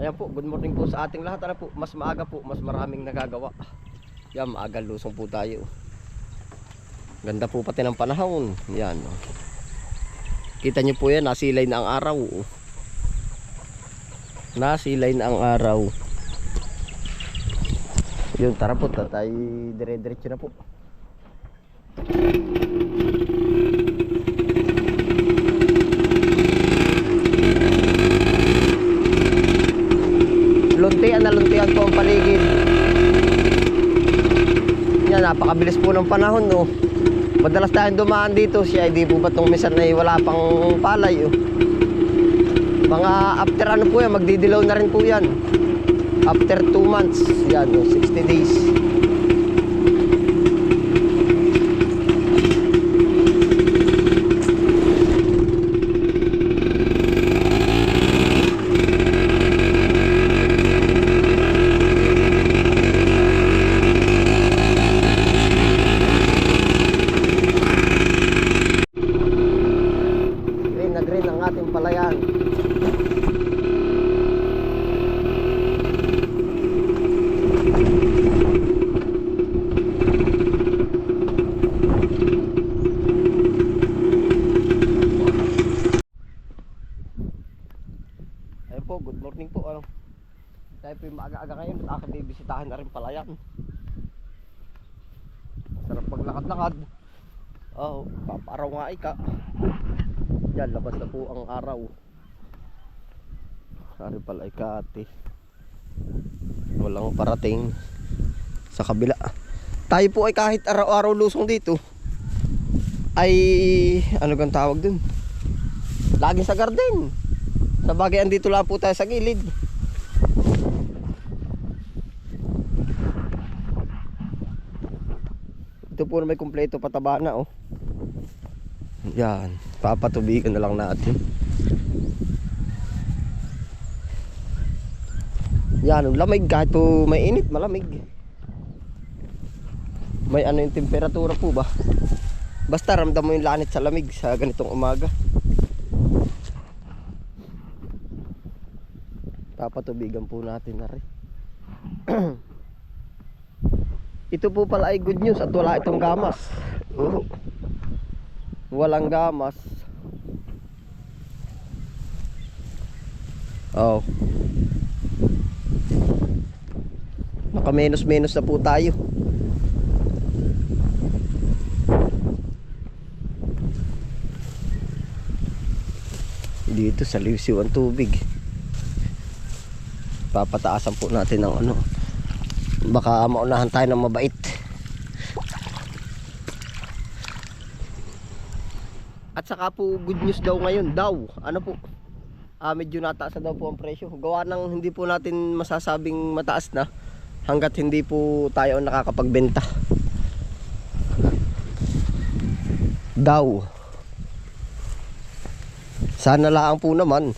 Ayan po, good morning po sa ating lahat. Ano po, mas maaga po, mas maraming nagagawa. Yan, maaga lusong po tayo. Ganda po pati ng panahon. Yan. Kita nyo po yan, nasilay na ang araw. Nasilay na ang araw. Yun, tara po, tayo dire-diretso na po. Luntian po ang paligid. Yan, napakabilis po ng panahon, no. Madalas tayong dumaan dito, siya hindi po ba itong misan ay wala pang palay, oh. Mga after ano po yan, magdidilaw na rin po yan. After 2 months, yan, no, 60 days. Palayan. Ayun po, good morning po. Ano? Tayo po yung maaga-aga ngayon at aking bibisitahin na rin Palayan. Sarap paglakad-lakad. Oh, paparaw nga ika. Yan, labas na po ang araw. Sari pala ikati. Walang parating sa kabila. Tayo po ay kahit araw-araw lusong dito ay ano gang tawag dun, laging sa garden. Sa bagay andito lang po tayo sa gilid. Ito po na may kumpleto pataba na, oh. Yan, papatubigan na lang natin. Yan, lamig kahit po may init, malamig. May ano yung temperatura po ba? Basta ramdam mo yung lanit sa lamig sa ganitong umaga. Papatubigan po natin na rin. Ito po pala ay good news at wala itong gamas. Walang gamas. Oh. Naka-menos-menos na po tayo. Dito sa liwsiw ang tubig. Papataasan po natin ng ano. Baka maunahan tayo ng mabait. At saka po good news daw ngayon daw. Ano po? Medyo nataas na daw po ang presyo. Gawa ng hindi po natin masasabing mataas na hanggat hindi po tayo nakakapagbenta. Daw. Sana lang po naman.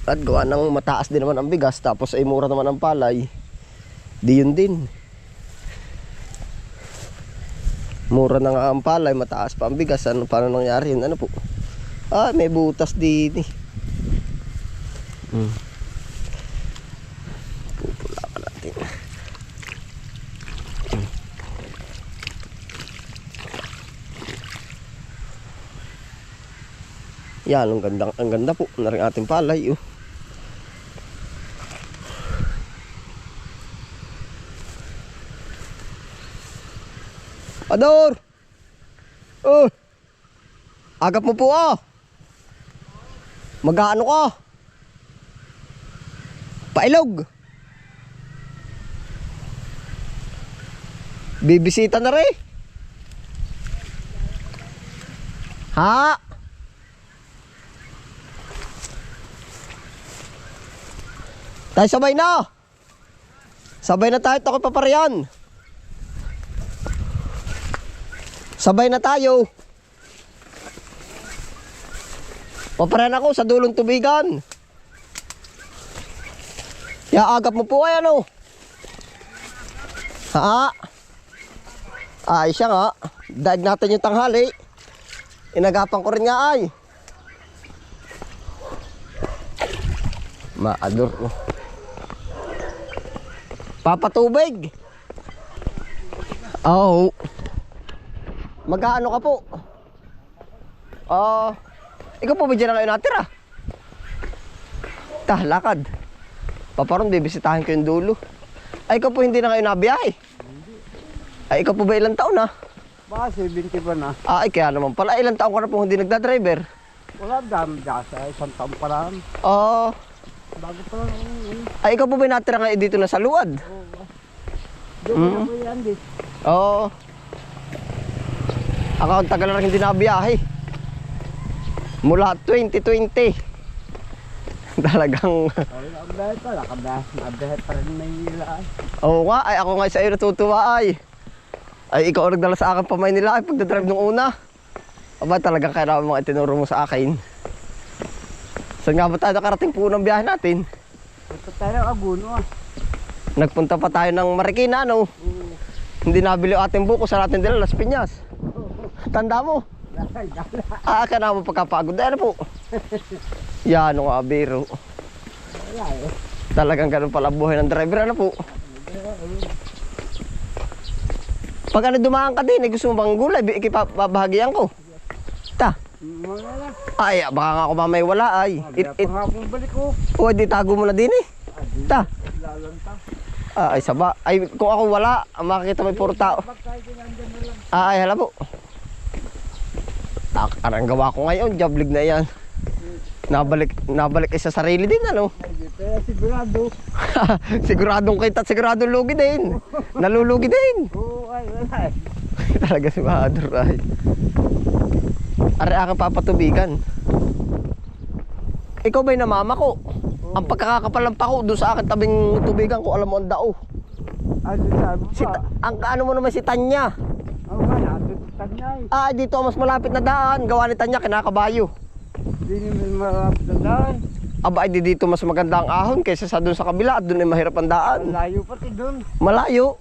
At gawa ng mataas din naman ang bigas tapos ay mura naman ang palay. Di yun din. Mura na nga ang palay, mataas pa ang bigas. Ano paano nangyari yun? Ano po? May butas din eh. Pupula ka natin. Yan, ang ganda po na rin ating palay. Ador! Agap mo po Mag-aano ka? Pailog. Bibisita na rin. Ha? Tayo sabay na. Sabay na tayo, ako paparayan. Sabay na tayo. Paparayan ako sa dulong tubigan. Agap mo po ay ano? Ha? Ay siya nga. Daig natin yung tanghali. Inagapan ko rin nga ay. Maador. Oh. Papatubig. Oh. Magkaano ka po? Ikaw po ba dyan na kayo natira? Lakad. Paparon, bibisitahin ko yung dulo. Ay, ikaw po hindi na kayo nabiyahe? Ay, ikaw po ba ilang taon na? Baka 70 ba na? Ay, kaya naman pala. Ilang taon ka na po hindi nagdadriver? Wala, dami dasa. Isang taon pa lang. Oo. Bago pa lang. Ay, ikaw po ba natira ngayon dito na sa luwad? Oo. Diyan na po yan dito. Oo. Ako, ang tagal na rin hindi nabiyahe. Mula 2020. Talagang... Nakabiyahe pa. Nakabiyahe pa rin Maynila. Oo nga, ay ako nga sa iyo natutuwa ay. Ay, ikaw ang nagdala sa akin pa Maynila ay pagdadrive nung una. Aba, talagang kailangan mga itinuro mo sa akin. Saan nga ba tayo nakarating po ng biyahe natin? Punta tayo ng Aguno ah. Nagpunta pa tayo ng Marikina, no? Hindi nabili yung ating buko sa natin dila, Las Piñas. Tanda mo? Ka na mo pagkapagod. Ano po? Yan, nga, biro. Talagang ganun pala buhay ng driver, ano po? Pag ano dumaan ka din, gusto mo bang gulay, ikipabahagian ko. Ay, baka nga ako mamay wala ay. Balik ko. O, di tago mo na din eh. Ay, saba. Ay, kung ako wala, makikita may puro tao. Ay, hala po. Anong gawa ko ngayon, jablig na yan. Nabalik sa sarili din, ano? Sigurado. Siguradong kita, siguradong lugi din. Nalulugi din. Oo, ay, wala. Talaga si Mahador ay. Ari aking papatubigan. Ikaw ba'y namama ko? Ang pagkakakapal ng pako doon sa akin tabing tubigan ko, alam mo ang dao. Ano sabi Ang ano mo naman si Tanya. Oo, wala. Tanya eh. Dito mas malapit na daan. Gawa ni Tanya, kinakabayo. Hindi naman marapit na daan. Aba, ay dito mas maganda ang ahon kaysa sa doon sa kabila at doon ay mahirap ang daan. Malayo pati doon. Malayo.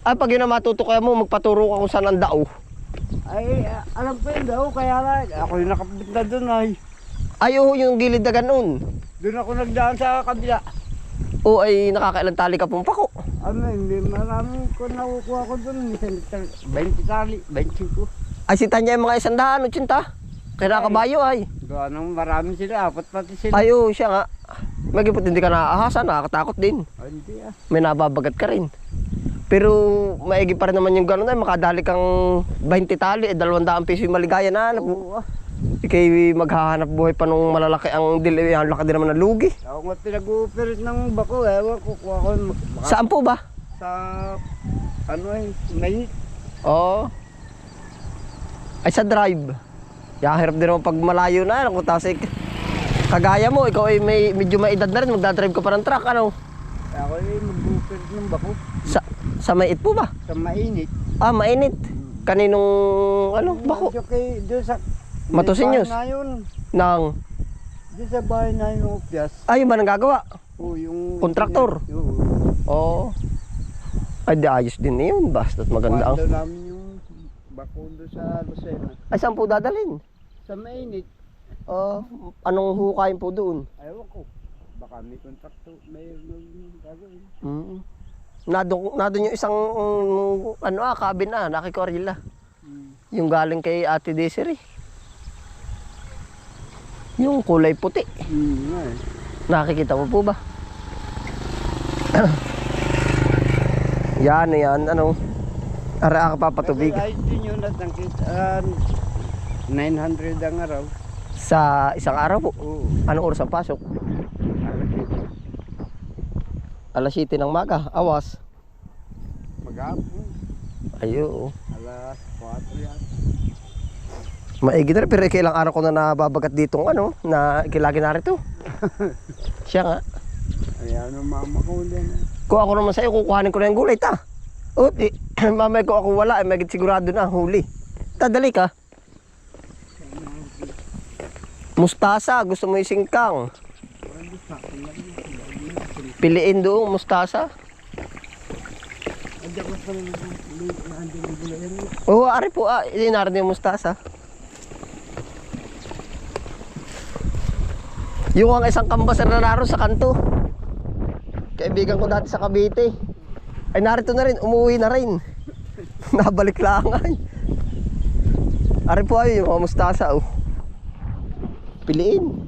Ay, pag yun na matuto kaya mo, magpaturo ka kung saan ang dao. Ay, alam ko yun daw, kaya lang. Ako yung nakapunta doon ay. Ay, yung gilid na ganun. Doon ako nagdaan sa kabila. O ay nakakailang tali ka pong pako. Ano, hindi marami ko nakukuha ko doon. 20 tali, 25. Ay, si Tanya yung mga 180. Kinakabayo ay. Doon ang marami sila, apat pati sila. Ay, siya nga. Magipot hindi ka naaahasan, nakakatakot din. Ay, hindi ah. May nababagat ka rin. Pero maigi pa rin naman yung gano'n ay makadali kang 20 tali, 200 piso yung maligaya na. Oo ah. Ikay maghahanap buhay pa nung malalaki ang dili, ang laki din naman ng lugi. Ako nga pinag-ooperate ng bako, ewan ko kuha ko. Saan po ba? Sa, ano eh, may. Oo. Ay, sa drive. Hirap din naman pag malayo na. Kung tasik, kagaya mo, ikaw ay medyo may edad na rin, magdadrive ka pa ng truck, ano? Ako ay mag-ooperate ng bako. Sa mait po ba? Sa mainit. Mainit. Kaninong, bako? Okay, doon sa Matosinhos? na yun. Nang? Doon sa bahay na yung upyas. Yung ba nang gagawa? Oo, yung... Kontraktor? Oo. Oo. Ay, di ayos din na yun. Basta't maganda ang... Kuwando namin yung bako doon sa Lucena. Ay, saan po dadalhin? Sa mainit. Anong hukayin po doon? Ayaw ko. Baka may kontraktor, may gagawin. Nadon yung isang, cabin nakikorila. Yung galing kay Ate Desiree. Yung kulay puti. Nakikita mo po ba? Yan, Ara ka papatubig. Ay, din yun at nakita. 900 ang araw. Sa isang araw po? Oo. Anong oras ang pasok? Alas 7 ng maga, awas. Mag-apon. Ayo. Alas 4 yan. Maigi na rin, pero ilang araw ko na nababagat ditong na ikilagi na rin ito. Siya nga. Ayan ang mama ko din. Kung ako naman sa'yo, kukuhanin ko na yung gulay, ta. Mamay ko ako wala, may sigurado na, huli. Dali ka. Mustasa, gusto mo yung singkang. Piliin doon, mustasa. Oo, ari po, inarin yung mustasa. Yung ang isang kambasar na naroon sa kanto. Kaibigan ko dati sa Cavite. Ay narito na rin, umuwi na rin. Nabalik lang ay. Ari po ay yung mga mustasa oh. Piliin.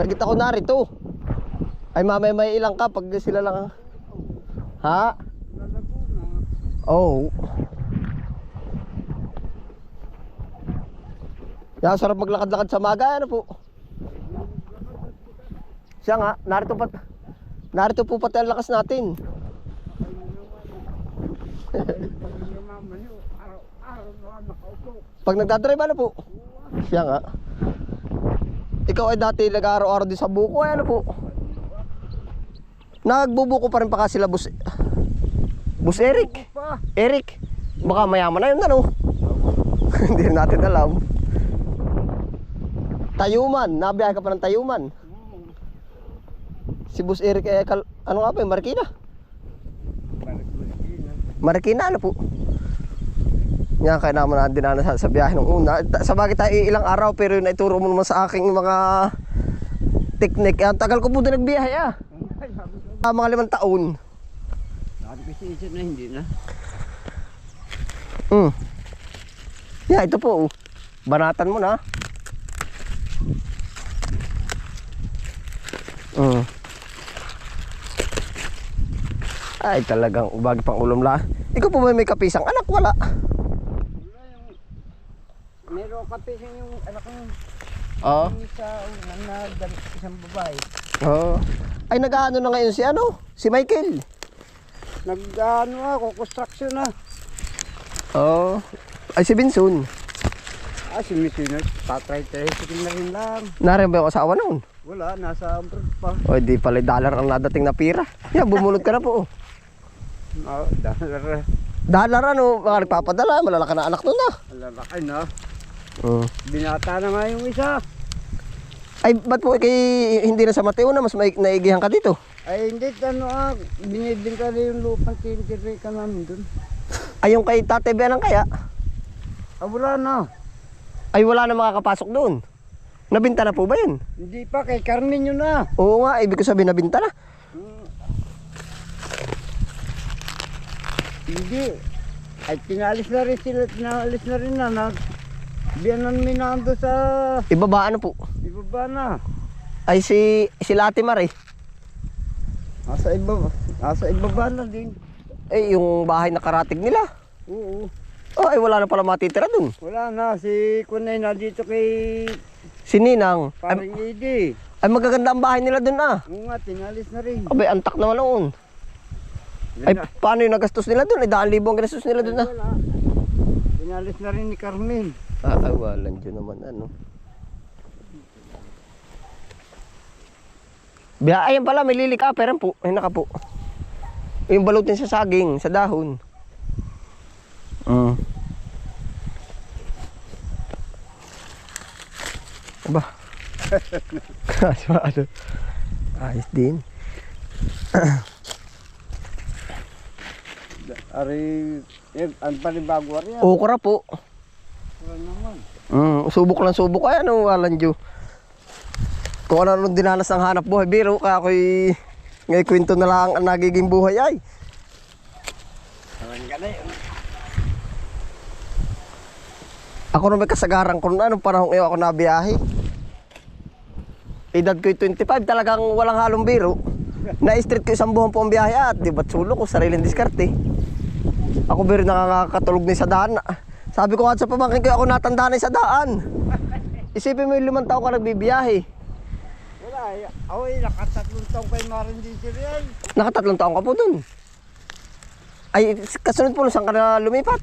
Nakita ko narito. Ay mamaya may ilang ka pag sila lang. Ha? Oh. Ya, sarap maglakad-lakad sa maga, ano po? Siya nga, narito po pati ang lakas natin. Pag nagdadrive, ano po? Siya nga. Ikaw ay dati nag-araw-araw din sa buko, ay ano po? Nagbubuko pa rin pa kasi sila Bus Eric. Eric, baka mayaman na yun, ano? Hindi rin natin alam. Tayuman, nabiyahe ka pa ng Tayuman. Si Bus Eric ay ano nga ba, Marikina? Marikina, ano po? Yan, kaya naman na dinanas sa biyahe nung una. Sa bagay tayo ilang araw, pero yun naituro mo naman sa aking mga teknik. Ang tagal ko po din nagbiyahe ah. Mga 5 taon. Sabi kasi isa na hindi na. Yeah, ito po. Banatan mo na. Ay talagang ubagi pang ulam la. Ikaw po ba may kapisang anak? Wala. Meron kape sa yung anak ng Oo. isa isang babae. Oo. Ay nag-aano na ngayon si ano? Si Michael. Nag-ano ako, construction na. Oo. Ay si Binsun. Si Missy na, tatry-tricycle na rin lang. Narin ba yung asawa noon? Wala, nasa abroad pa. O di pala dollar ang nadating na pira. Yan, bumunod ka na po. Dahil Dollar ano, mga nagpapadala, malalaki na anak nun ah. lalaki na. Binata na nga yung isa. Ay, ba't po kay hindi na sa Mateo na mas naigihan ka dito? Ay hindi, binibing ka na yung lupang tinitiri ka namin dun. Ay, yung kay Tate Benang kaya? Wala na. Ay, wala na makakapasok doon. Nabinta na po ba yun? Hindi pa, kay Carmen yun na. Oo nga, ibig ko sabihin nabinta na. Hindi. Ay tinalis na rin sila, tinalis na rin na. Biyanan minando sa Ibaba ano po? ibaba na. Ay, si Lati Mar eh. Nasa ibaba na din. Eh, yung bahay na karatig nila. Oo. Oh, ay wala na pala matitira dun. Wala na, si Kunay na dito kay Si Ninang. Paring Lady. Ay magaganda ang bahay nila dun ah. Oo nga, tinalis na rin. Abay, antak naman noon. Ay, paano yung nagastos nila dun? Ay, 10,000 ang ginastos nila dun ah. Wala. Tinalis na rin ni Carmen. Ay, walang dyan naman ano. Biya, ayan pala, may lilik ah, pero po. Ay, naka po. Yung balutin sa saging, sa dahon. Aba. Ano? Ayos din. Ari, ang panibago ari. Okra po. Wala naman. Subok lang subok. Ay, ano, walang Diyo. Kung ano nung dinanas ang hanap buhay, biro ka ako'y ngay kwento na lang ang nagiging buhay ay. Awan ka na yun. Ako na may kasagaran ko na anong panahon ngayon ako nabiyahe. Edad ko'y 25, talagang walang halong biro. Na-street ko isang buwan po ang biyahe at di ba't sulo ko, sariling diskarte. Ako biro nakakatulog ni sa daan. Sabi ko nga sa pamangkin ko, ako natanda na sa daan. Isipin mo yung 5 taon ka nagbibiyahe. Wala, ako nakatatlong taong kay Marin Diesel yan. Naka3 taon ka po dun. Ay, kasunod po, saan ka na lumipat?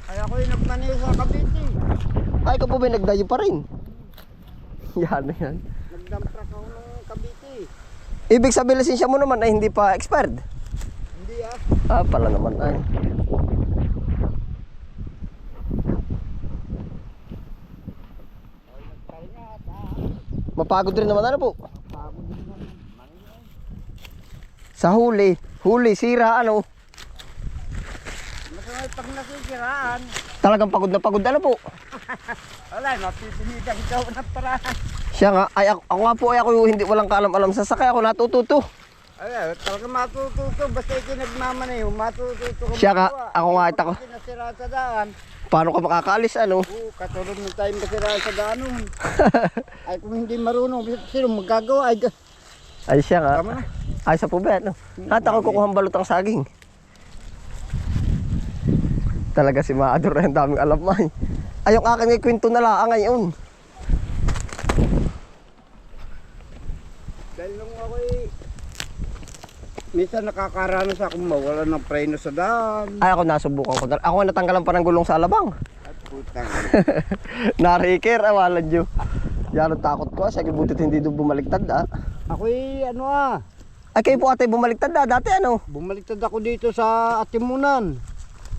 Ay ako yung nagmaneho sa Cavite. Ay, ka po ba nagdayo pa rin? Yan na yan. Nag-dump truck ako ng Cavite. Ibig sabihin lisensya mo naman ay hindi pa expired. Hindi ah. Ah, pala naman ay. Mapagod rin naman ano po? Sa huli, sira ano? Masama pag nasisiraan. Talagang pagod na pagod. Ano po? Wala, mapipilitan ikaw ng parahan. Siya nga, ay ako nga po ay ako hindi walang kaalam-alam sa sakay. Ako natututo. Ay, talaga matututo. Basta ikinagmamanayo, matututo ka. Siya nga, magawa. ako nga ay tako. Kasi nasira sa daan. Paano ka makakaalis ano? Oo, katulad ng tayo masira sa daan nun. Ay, kung hindi marunong, sino magagawa? Ay siya nga. Tama na. Ay sa po ba? No? At ako kukuhang balot ang saging. Talaga si Maador ay ang daming alam man. Ay yung aking ikwento na lang ngayon. Dahil nung ako'y minsan nakakaranas akong mawala ng preno sa daan. Ay ako nasubukan ko. Ako nga natanggalan pa ng gulong sa alabang. At putang. Nariker, awalan nyo. Yan ang takot ko. Sige butit hindi doon bumaliktad Ako'y Ay kayo po ate bumaliktad dati ano? bumaliktad ako dito sa Atimunan.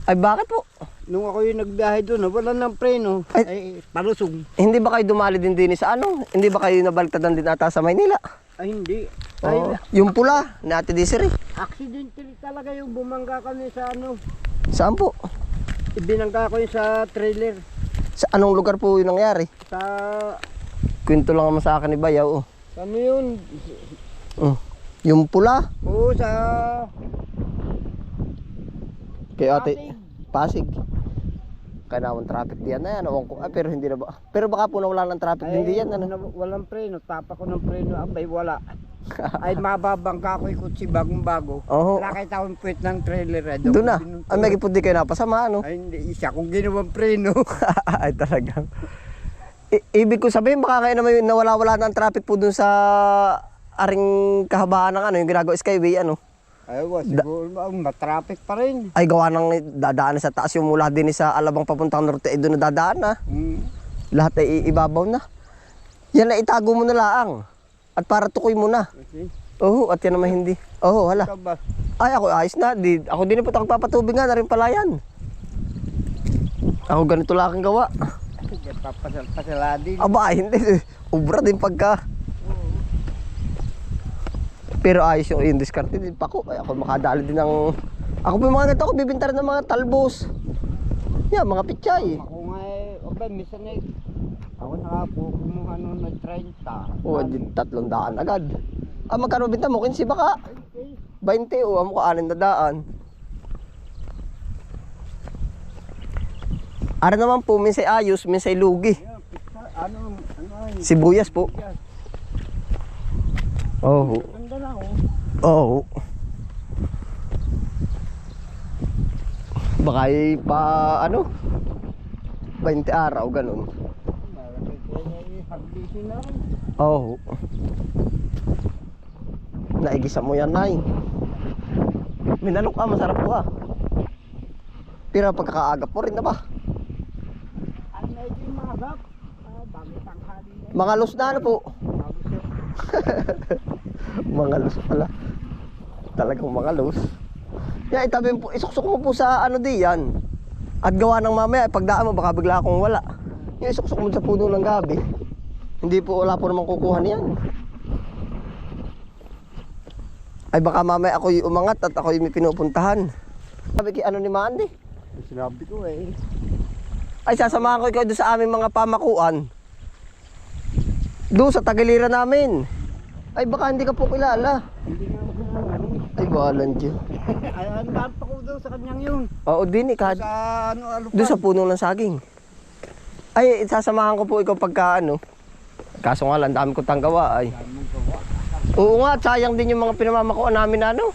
Ay bakit po? Nung ako'y nagbiyahe doon, wala ng preno. Ay, palusog. Hindi ba kayo dumali din sa ano? Hindi ba kayo nabaliktadan din ata sa Maynila? Ay, hindi. Oo. Yung pula ni Ate Desiree. Accidentally talaga yung bumangga kami sa Saan po? ibinangga ko yung sa trailer. Sa anong lugar po yung nangyari? Sa, Kwento lang naman sa akin ni Bayaw. ano yun? Yung pula. Oo, sa Kay Ate Pasig. Kaya naman traffic diyan na yan. Pero hindi na ba? Pero baka po nawala ng traffic din diyan. Ano? walang preno. Tapa ko ng preno. Abay, wala. Ay, mababangka ko yung kutsi bagong bago. Oo. Wala kayo taong puwet ng trailer. Doon na. Ay may po di kayo napasama ano? Ay, hindi. Isa kung ginawang preno. Ay talagang. Ibig ko sabihin baka kayo naman nawala-wala ng traffic po dun sa aring kahabaan ng ano yung ginagawa Skyway ano. Ay, siguro matraffic pa rin. Ay gawa ng dadaan sa taas yung mula din sa Alabang papuntang norte ay doon na dadaan na. Lahat ay ibabaw na. Yan na itago mo na laang. At para tukoy mo na. Okay. Oo, at yan naman hindi. Oo, hala. Ikaw ba? Ay ako ayos na. Ako din po magpapatubig nga na rin pala yan. Ako ganito lang aking gawa. Papasala din. Aba, hindi. Ubra din pagka. Pero ayos yung diskarte din pa ko. Ay, ako makadali din ng... Ako po yung mga ganito, ako bibinta rin ng mga talbos. Yan, mga pichay. Ako nga minsan ako nakapukumuha noon na 30. O, di 300 agad. Magkano binta mo? 15 baka? 20 o, amo ka 600. Ara naman po, minsay ayos, minsay lugi. Ano Sibuyas po. Oo. Ganda na Oo. Baka pa ano? 20 araw ganun. Haglisin na rin. Oo. Naigisa mo yan, Nay. Minalok masarap po Pero pagkakaagap mo rin na ba? Ano na yung mga gap? Dami tanghali na. Mga los na ano po? Mga los pala. Talagang mga los. Yan, itabi mo po, isuksok mo po sa ano di yan. At gawa ng mamaya, pagdaan mo baka bigla akong wala. Yung isuksok mo sa puno ng gabi. Hindi po, wala po naman kukuha niyan. Ay baka mamaya ako yung umangat at ako yung may pinupuntahan. Sabi ki ano ni Mandy? Sinabi ko Ay sasamahan ko ikaw doon sa aming mga pamakuan. Doon sa tagiliran namin. Ay baka hindi ka po kilala. Hindi nga Ay bahalan dyan. Ay, ang daan pa ko daw sa kanyang yun. Oo din Sa alupan. doon sa puno ng saging. Ay sasamahan ko po ikaw pagka ano. Kaso nga lang dami ko tanggawa ay. Oo nga, sayang din yung mga pinamamakuan namin na ano.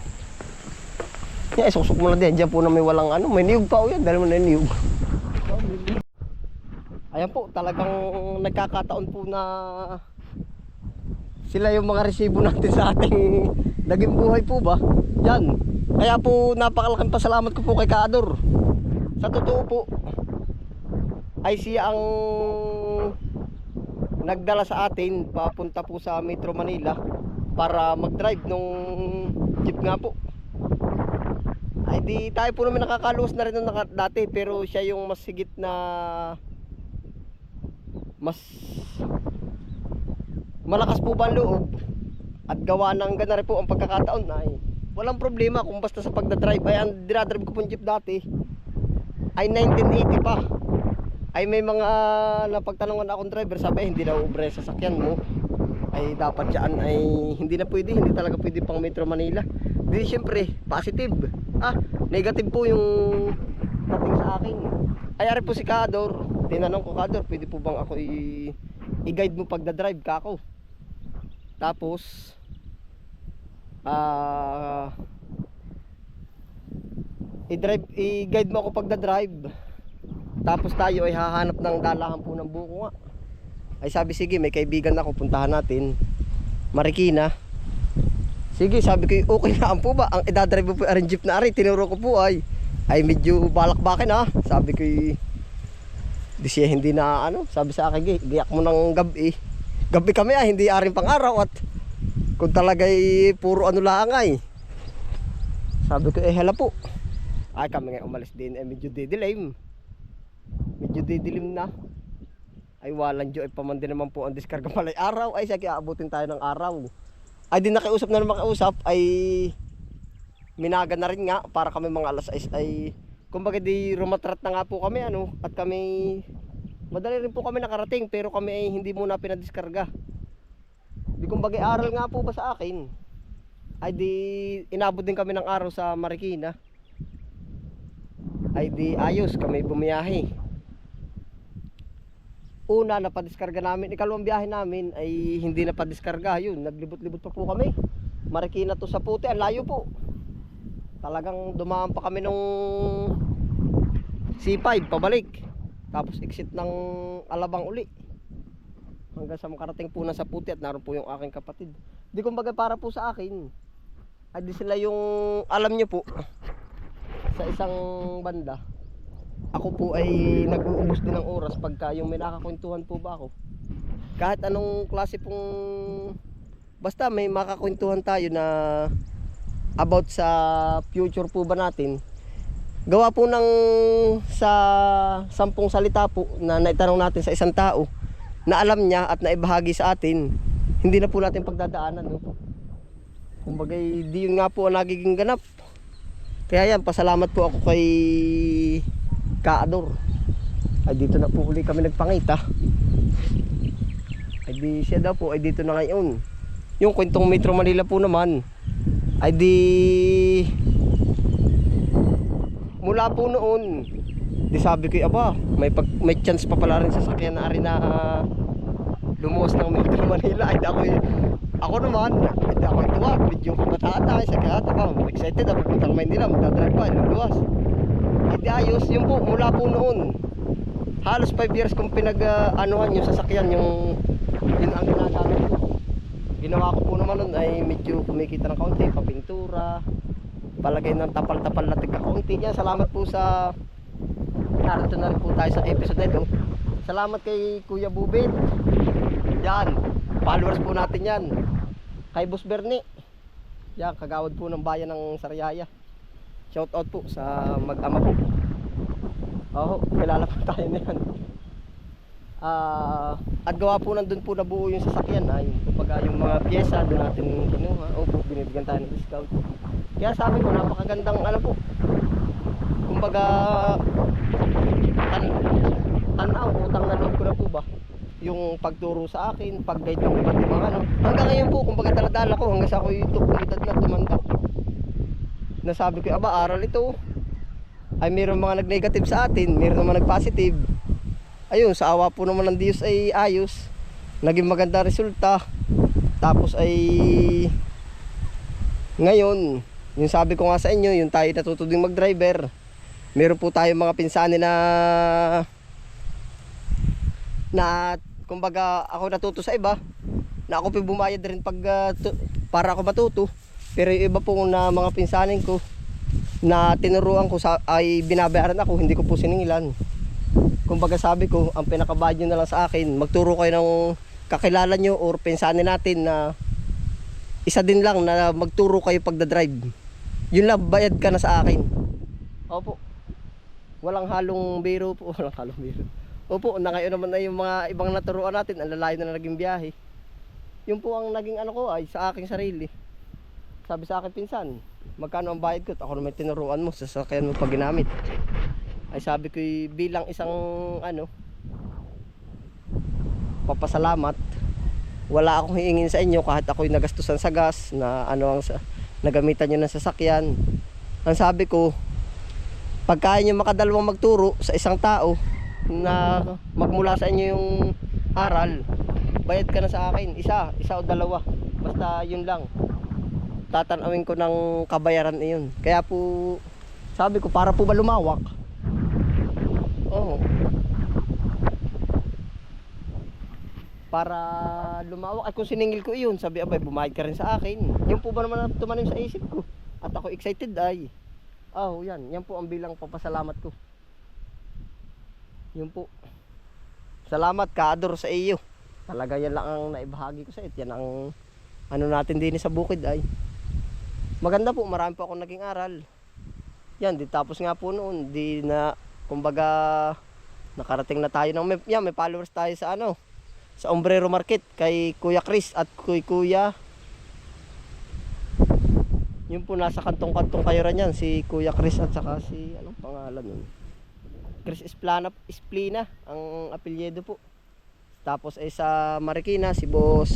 Yeah, susuk mo na din. Diyan po na may walang ano. May niyog pa o yan. Dahil mo na niyog. Ayan po, talagang nagkakataon po na sila yung mga resibo natin sa ating naging buhay po ba. Yan. Kaya po napakalaking pasalamat ko po kay Kaador. Sa totoo po, ay siya ang nagdala sa atin papunta po sa Metro Manila para mag-drive nung jeep nga po. Ay di tayo po naman nakakaluwas na rin nung dati, pero siya yung mas sigit na mas malakas po ba ang loob at gawa ng gana rin po ang pagkakataon ay walang problema kung basta sa pagdadrive. Ay ang dinadrive ko pong jeep dati ay 1980 pa. Ay may mga napagtanungan akong driver, sabi hindi na ubre sa sasakyan mo. Ay dapat dyan ay hindi na pwede, hindi talaga pwede pang Metro Manila. Di syempre, positive. Negative po yung dating sa akin. Ay ari po si Kador. Tinanong ko, Kador, pwede po bang ako i-guide mo pagdadrive ka ako? Tapos i-guide mo ako pagdadrive. Tapos tayo ay hahanap ng dalahan po ng buko nga. Ay sabi, sige, may kaibigan ako, puntahan natin Marikina. Sige, sabi ko, okay na po ba? Ang idadrive po yung jeep na ari, tinuro ko po ay medyo balakbakin Sabi ko, di siya hindi na ano. Sabi sa akin, giyak mo ng gabi. Gabi kami hindi aring pang araw. At kung talaga'y puro ano lang ay. Sabi ko, hala po. Ay kami ngayon umalis din, medyo didilim. Medyo didilim na. Ay walang Diyo, ay pamandi naman po ang diskarga palay araw. Ay sige, aabutin tayo ng araw. Ay di nakiusap na naman kausap. Ay minaga na rin nga para kami mga alas 6 ay kumbaga di rumatrat na nga po kami ano. At kami madali rin po kami nakarating, pero kami ay hindi muna pinadiskarga. Di kumbaga aral nga po ba sa akin. Ay di inabot din kami ng araw sa Marikina. Ay di ayos kami bumiyahe. Una napadiskarga namin, ikalawang biyahe namin ay hindi napadiskarga. Yun, naglibot-libot pa po kami. Marikina to sa Puti, ang layo po. Talagang dumaan pa kami nung C5 pabalik. Tapos exit ng Alabang uli. Hanggang sa makarating po na sa Puti at naroon po yung aking kapatid. Di kumbaga para po sa akin. Ay di sila yung alam nyo po sa isang banda. Ako po ay nag-uubos din ng oras pagka yung may nakakwentuhan po ba ako. Kahit anong klase pong basta may makakwentuhan tayo na about sa future po ba natin. Gawa po ng sa 10 salita po na naitanong natin sa isang tao na alam niya at naibahagi sa atin, hindi na po natin pagdadaanan. No? Kumbaga di yun nga po ang nagiging ganap. Kaya yan, pasalamat po ako kay Kador. Ay dito na po uli kami nagpangita. Ay di siya daw po ay dito na ngayon. Yung kwentong Metro Manila po naman ay di mula po noon. Di sabi ko, aba, may chance pa pala rin sa sakyan na rin na lumuwas ng Metro Manila. Ay ako naman, hindi ako tuwa. Medyo kabataan sa kaya excited ako puntang Maynila, magdadrive pa, luluwas. Hindi ayos, yun po, mula po noon halos 5 years kung pinag-anuhan yung sasakyan, yun ang ginagamit ko. Ginawa ko po naman nun ay medyo kumikita ng kaunti, papintura, palagay ng tapal-tapal na tigka kaunti. Yan, salamat po sa narito na rin po tayo sa episode na ito. Salamat kay Kuya Bubit. Yan, followers po natin yan. Kay Boss Bernie, yan, kagawad po ng bayan ng Sariaya. Shout out po sa mag-ama po. Oo, kilala po tayo na yan. At gawa po nandun po nabuo yung sasakyan. Kumbaga yung mga pyesa doon natin kinuha. Opo, binibigyan tayo ng discount. Kaya sabi ko, napakagandang ano po. Kumbaga tanaw, utang na loob ko na po ba yung pagturo sa akin, pag-guide ng iba't ibang ano. Hanggang ngayon po, kumbaga daladala ko hanggang sa ako yung komunidad na tumanda. Nasabi ko, aba, aral ito. Ay mayroong mga nag-negative sa atin, mayroong naman nag-positive. Ayun, sa awa po naman ng Diyos ay ayos. Naging maganda resulta. Tapos ay ngayon, yung sabi ko nga sa inyo, yung tayo natuto ding mag-driver. Meron po tayong mga pinsani na kumbaga ako natuto sa iba. Na ako po bumayad rin para ako matuto. Pero yung iba po na mga pinsanin ko na tinuruan ko ay binabayaran ako, hindi ko po siningilan. Kumbaga sabi ko, ang pinakabayad nyo na lang sa akin, magturo kayo ng kakilala nyo or pinsanin natin na isa din lang na magturo kayo pagdadrive. Yun lang, bayad ka na sa akin. Opo. Walang halong biro po. Walang halong biro. Opo, na ngayon naman na yung mga ibang naturuan natin, ang lalayo na naging biyahe. Yun po ang naging ano ko ay sa aking sarili. Sabi sa akin pinsan, magkano ang bayad ko? Ako naman tinuruan mo, sasakyan mo pag ginamit. Ay sabi ko bilang isang ano, papasalamat. Wala akong hiingin sa inyo kahit ako'y nagastusan sa gas na ano ang nagamitan nyo ng sasakyan. Ang sabi ko, pag kaya nyo makadalawang magturo sa isang tao na magmula sa inyo yung aral, bayad ka na sa akin, isa o dalawa, basta yun lang. Tatanawin ko ng kabayaran iyon. Kaya po sabi ko, para po ba lumawak? Oo. Para lumawak. Ay kung siningil ko iyon, sabi abay, bumayad ka rin sa akin. Yun po ba naman ang tumanim sa isip ko? At ako excited ay. Oh, yan. Yan po ang bilang papasalamat ko. Yun po. Salamat, Kaador, sa iyo. Talaga yan lang ang naibahagi ko sa iyo. Yan ang ano natin din sa bukid ay. Maganda po, marami po akong naging aral. Yan, di tapos nga po noon, di na, kumbaga, nakarating na tayo ng, may followers tayo sa ano, sa Ombrero Market, kay Kuya Chris at Kuya. Yun po, nasa kantong-kantong kayo rin yan, si Kuya Chris at saka si, anong pangalan nun? Chris Esplina, ang apelyido po. Tapos ay sa Marikina, si Boss,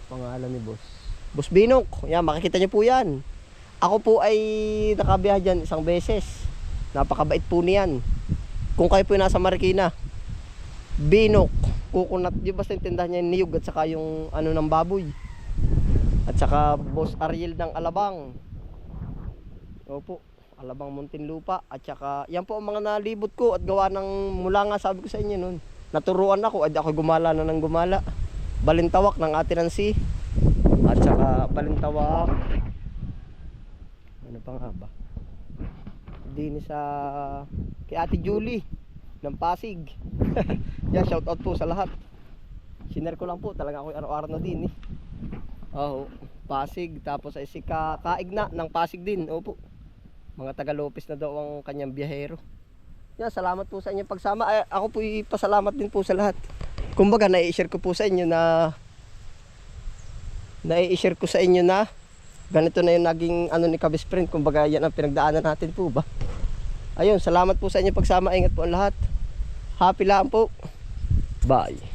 pangalan ni Boss Binok. Yan, makikita niyo po yan. Ako po ay nakabiyahe dyan isang beses. Napakabait po niyan. Kung kayo po nasa Marikina, Binok, coconut, yung basta yung tindahan niya yung niyog at saka yung ano ng baboy. At saka Boss Ariel ng Alabang. Opo, Alabang Muntinlupa. At saka yan po ang mga nalibot ko at gawa ng mula nga sabi ko sa inyo nun. Naturuan ako at ako gumala na ng gumala. Balintawak ng Atinansi. At saka Balintawak. Ano pang ba? Din sa kay Ate Julie ng Pasig. Yan, shout out po sa lahat. Sinare ko lang po, talaga ako araw-araw na din eh. Oh, Pasig, tapos ay si Kaigna ng Pasig din. Opo. Mga taga Lopez na daw ang kanyang biyahero. Yan, salamat po sa inyong pagsama. Ay, ako po ipasalamat din po sa lahat. Kumbaga, nai-share ko po sa inyo na ganito na yung naging ano ni Kabis Friend. Kumbaga, yan ang pinagdaanan natin po ba. Ayun, salamat po sa inyong pagsama. Ingat po ang lahat. Happy lang po. Bye.